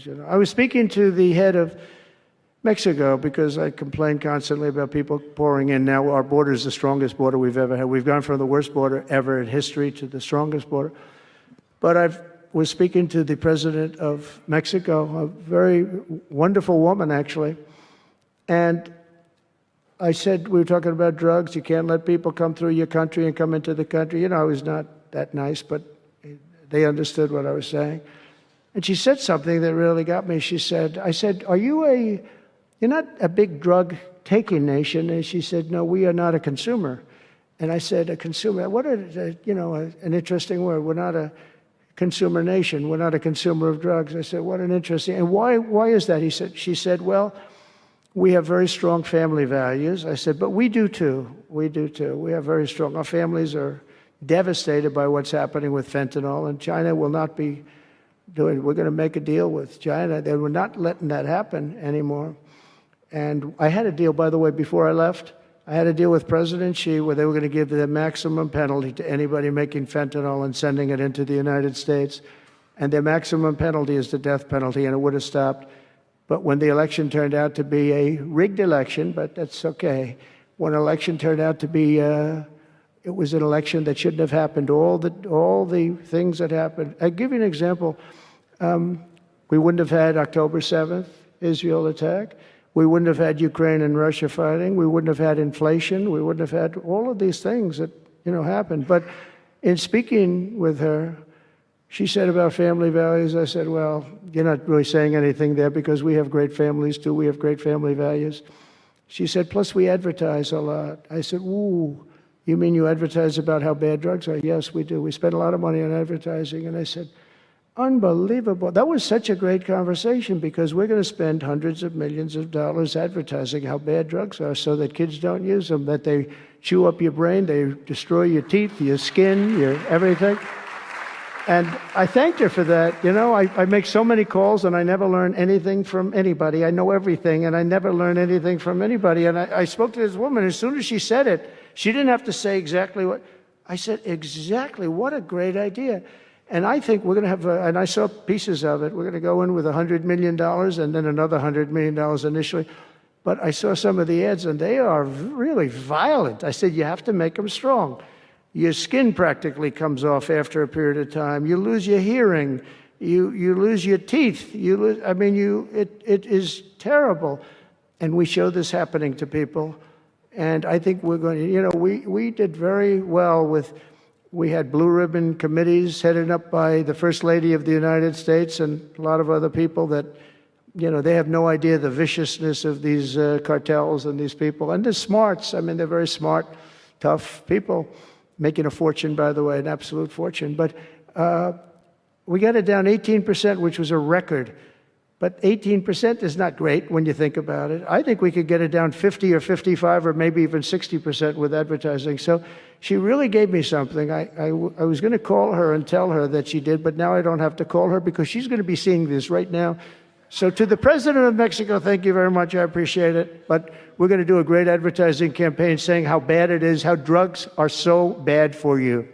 You know, I was speaking to the head of Mexico because I complain constantly about people pouring in. Now our border is the strongest border we've ever had. We've gone from the worst border ever in history to the strongest border. But I was speaking to the president of Mexico, a very wonderful woman, actually. And I said, we were talking about drugs. You can't let people come through your country and come into the country. You know, I was not that nice, but they understood what I was saying. And she said something that really got me. She said, I said, you're not a big drug-taking nation? And she said, no, we are not a consumer. And I said, a consumer, what an interesting word. We're not a consumer nation. We're not a consumer of drugs. I said, what an interesting, and why is that? She said, well, we have very strong family values. I said, but we do too. We do too. We have very strong, our families are devastated by what's happening with fentanyl, and China will not be we're going to make a deal with China. They were not letting that happen anymore. And I had a deal, by the way, before I left. I had a deal with President Xi where they were going to give the maximum penalty to anybody making fentanyl and sending it into the United States. And their maximum penalty is the death penalty, and it would have stopped. But when the election turned out to be a rigged election, but that's okay. When an election turned out to be it was an election that shouldn't have happened. All the things that happened. I'll give you an example. We wouldn't have had October 7th, Israel attack. We wouldn't have had Ukraine and Russia fighting. We wouldn't have had inflation. We wouldn't have had all of these things that, happened. But in speaking with her, she said about family values, I said, well, you're not really saying anything there because we have great families too. We have great family values. She said, plus we advertise a lot. I said, ooh. You mean you advertise about how bad drugs are? Yes, we do. We spend a lot of money on advertising. And I said, unbelievable. That was such a great conversation because we're going to spend hundreds of millions of dollars advertising how bad drugs are so that kids don't use them, that they chew up your brain, they destroy your teeth, your skin, your everything. And I thanked her for that. I make so many calls and I never learn anything from anybody. I know everything and I never learn anything from anybody. And I spoke to this woman. As soon as she said it, she didn't have to say exactly what. I said, exactly. What a great idea. And I think we're going to have, and I saw pieces of it, we're going to go in with $100 million and then another $100 million initially. But I saw some of the ads and they are really violent. I said, you have to make them strong. Your skin practically comes off after a period of time. You lose your hearing. You lose your teeth. It is terrible. And we show this happening to people. And I think we're going to, we did very well we had blue ribbon committees headed up by the First Lady of the United States and a lot of other people that, they have no idea the viciousness of these cartels and these people. And they're smarts. They're very smart, tough people, making a fortune, by the way, an absolute fortune. But we got it down 18%, which was a record. But 18% is not great when you think about it. I think we could get it down 50 or 55 or maybe even 60% with advertising. So she really gave me something. I was going to call her and tell her that she did, but now I don't have to call her because she's going to be seeing this right now. So to the President of Mexico, thank you very much. I appreciate it. But we're going to do a great advertising campaign saying how bad it is, how drugs are so bad for you.